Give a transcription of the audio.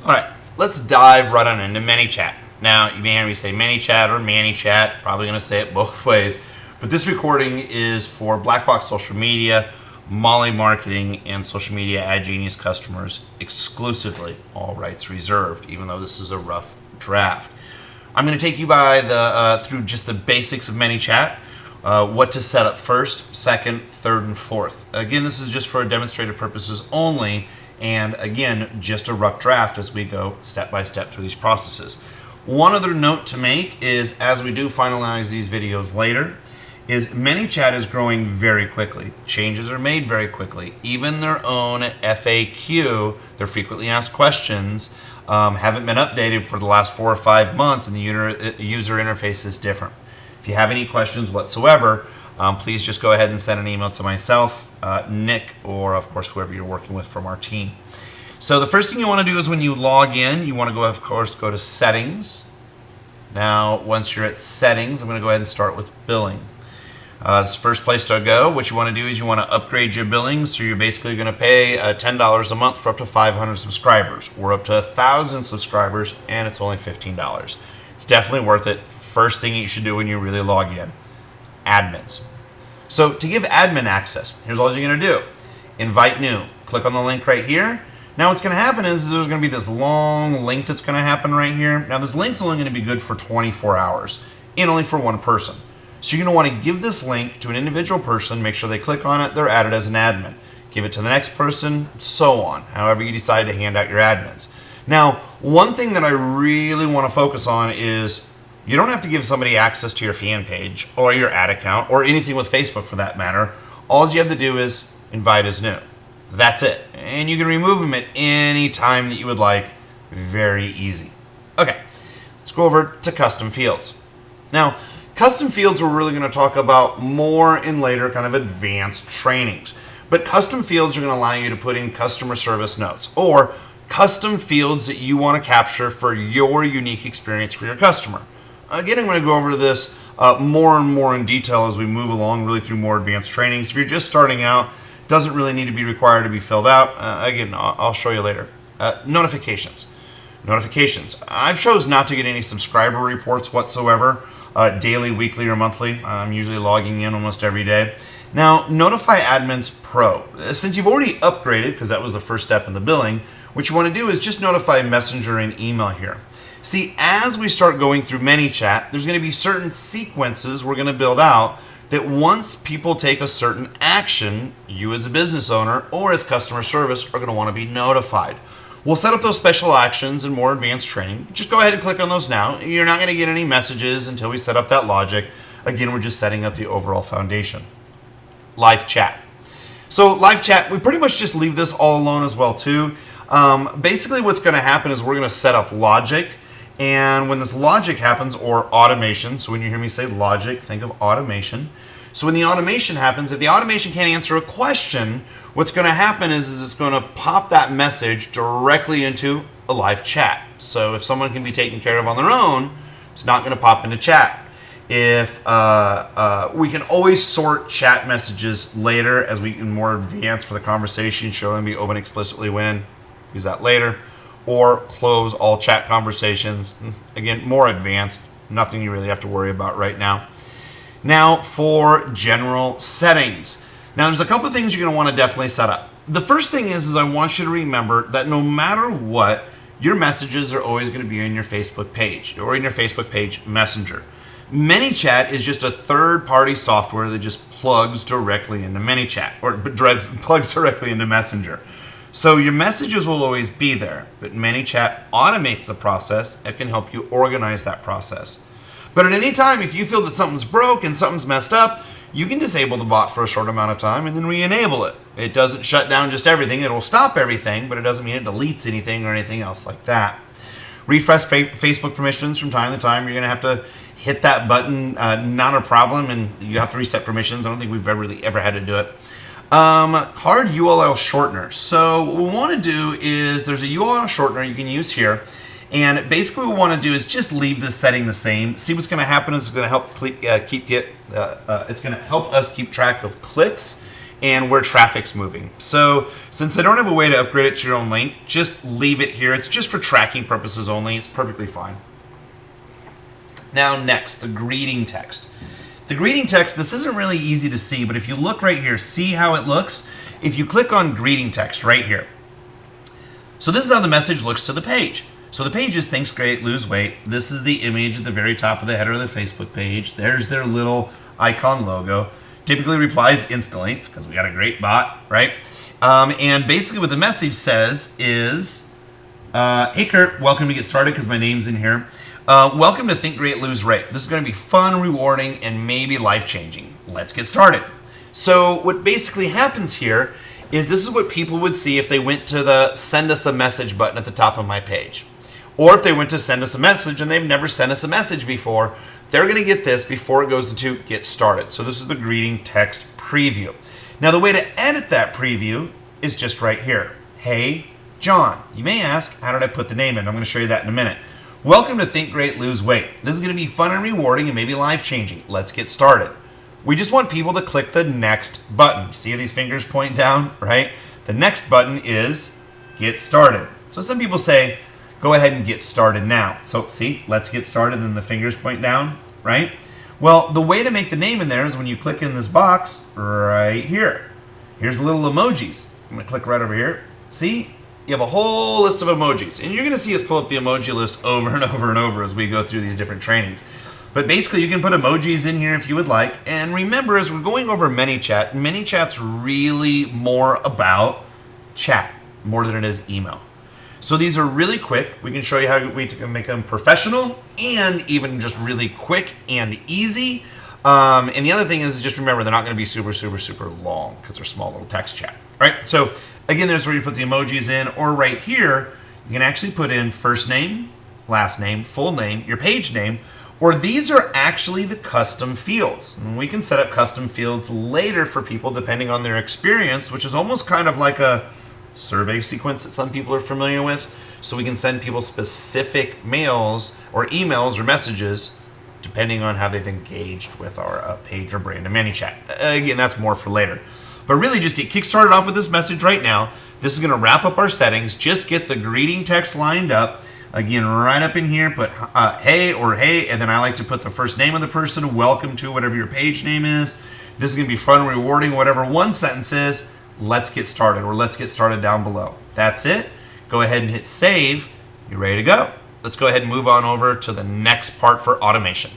All right, let's dive right on into ManyChat. Now, you may hear me say ManyChat or ManyChat, probably going to say it both ways, but this recording is for Black Box Social Media, Molly Marketing, and Social Media Ad Genius customers exclusively, all rights reserved, even though this is a rough draft. I'm going to take you by through just the basics of ManyChat, what to set up first, second, third, and fourth. Again, this is just for demonstrative purposes only, and again, just a rough draft as we go step by step through these processes. One other note to make is, as we do finalize these videos later, is ManyChat is growing very quickly. Changes are made very quickly. Even their own FAQ, their frequently asked questions, haven't been updated for the last 4 or 5 months, and the user interface is different. If you have any questions whatsoever, please just go ahead and send an email to myself, Nick, or of course whoever you're working with from our team. So the first thing you want to do is when you log in, you want to go, of course, go to Settings. Now, once you're at Settings, I'm going to go ahead and start with Billing. It's the first place to go. What you want to do is you want to upgrade your billing, so you're basically going to pay $10 a month for up to 500 subscribers. We're up to 1,000 subscribers, and it's only $15. It's definitely worth it. First thing you should do when you really log in. Admins. So to give admin access, here's all you're going to do. Invite new. Click on the link right here. Now what's going to happen is there's going to be this long link that's going to happen right here. Now this link's only going to be good for 24 hours and only for one person. So you're going to want to give this link to an individual person, make sure they click on it, they're added as an admin. Give it to the next person, so on, however you decide to hand out your admins. Now, one thing that I really want to focus on is you don't have to give somebody access to your fan page or your ad account or anything with Facebook for that matter. All you have to do is invite as new. That's it. And you can remove them at any time that you would like. Very easy. Okay, let's go over to custom fields. Now, custom fields we're really going to talk about more in later kind of advanced trainings. But custom fields are going to allow you to put in customer service notes or custom fields that you want to capture for your unique experience for your customer. Again, I'm going to go over this more and more in detail as we move along really through more advanced trainings. If you're just starting out, doesn't really need to be required to be filled out. Again, I'll show you later. Notifications. Notifications. I've chosen not to get any subscriber reports whatsoever, daily, weekly, or monthly. I'm usually logging in almost every day. Now, Notify Admins Pro. Since you've already upgraded, because that was the first step in the billing, what you want to do is just notify Messenger and email here. See, as we start going through ManyChat, there's going to be certain sequences we're going to build out that once people take a certain action, you as a business owner or as customer service are going to want to be notified. We'll set up those special actions in more advanced training. Just go ahead and click on those now. You're not going to get any messages until we set up that logic. Again, we're just setting up the overall foundation. Live chat. So live chat, we pretty much just leave this all alone as well too. Basically what's going to happen is we're going to set up logic. And when this logic happens, or automation, so when you hear me say logic, think of automation. So when the automation happens, if the automation can't answer a question, what's going to happen is it's going to pop that message directly into a live chat. So if someone can be taken care of on their own, it's not going to pop into chat. If we can always sort chat messages later as we get more advanced for the conversation, show them be open explicitly when, use that later. Or close all chat conversations. Again, more advanced, nothing you really have to worry about right now. Now for general settings. Now there's a couple of things you're going to want to definitely set up. The first thing is I want you to remember that no matter what, your messages are always going to be in your Facebook page or in your Facebook page Messenger. ManyChat is just a third-party software that just plugs directly into ManyChat or plugs directly into Messenger. So your messages will always be there, but ManyChat automates the process and can help you organize that process. But at any time, if you feel that something's broke and something's messed up, you can disable the bot for a short amount of time and then re-enable it. It doesn't shut down just everything. It will stop everything, but it doesn't mean it deletes anything or anything else like that. Refresh Facebook permissions from time to time. You're going to have to hit that button. Not a problem, and you have to reset permissions. I don't think we've ever had to do it. Card URL shortener. So what we want to do is there's a URL shortener you can use here, and basically what we want to do is just leave this setting the same. See what's going to happen is it's going to help it's going to help us keep track of clicks and where traffic's moving. So since they don't have a way to upgrade it to your own link, just leave it here. It's just for tracking purposes only. It's perfectly fine. Now next, the greeting text. The greeting text, this isn't really easy to see, but if you look right here, see how it looks? If you click on greeting text right here. So this is how the message looks to the page. So the page is thanks, great, lose weight. This is the image at the very top of the header of the Facebook page. There's their little icon logo. Typically replies instantly, it's because we got a great bot, right? And basically what the message says is, hey Kurt, welcome to get started because my name's in here. Welcome to Think Great, Lose Weight. This is going to be fun, rewarding, and maybe life-changing. Let's get started. So what basically happens here is this is what people would see if they went to the send us a message button at the top of my page. Or if they went to send us a message and they've never sent us a message before, they're going to get this before it goes into get started. So this is the greeting text preview. Now the way to edit that preview is just right here. Hey, John. You may ask, how did I put the name in? I'm going to show you that in a minute. Welcome to Think Great, Lose Weight. This is going to be fun and rewarding and maybe life-changing. Let's get started. We just want people to click the next button. See how these fingers point down, right? The next button is get started. So some people say, go ahead and get started now. So see, let's get started, and the fingers point down, right? Well, the way to make the name in there is when you click in this box right here. Here's the little emojis. I'm gonna click right over here. See, you have a whole list of emojis, and you're gonna see us pull up the emoji list over and over and over as we go through these different trainings. But basically, you can put emojis in here if you would like. And remember, as we're going over ManyChat, ManyChat's really more about chat, more than it is email. So these are really quick. We can show you how we can make them professional and even just really quick and easy. And the other thing is just remember, they're not going to be super, super, super long because they're small little text chat, right? So again, there's where you put the emojis in, or right here, you can actually put in first name, last name, full name, your page name, or these are actually the custom fields. And we can set up custom fields later for people depending on their experience, which is almost kind of like a survey sequence that some people are familiar with. So we can send people specific mails or emails or messages depending on how they've engaged with our page or brand in ManyChat. Again, that's more for later. But really just get kick-started off with this message right now. This is gonna wrap up our settings. Just get the greeting text lined up. Again, right up in here, put hey or hey, and then I like to put the first name of the person, welcome to whatever your page name is. This is gonna be fun, rewarding, whatever one sentence is. Let's get started, or let's get started down below. That's it. Go ahead and hit save. You're ready to go. Let's go ahead and move on over to the next part for automation.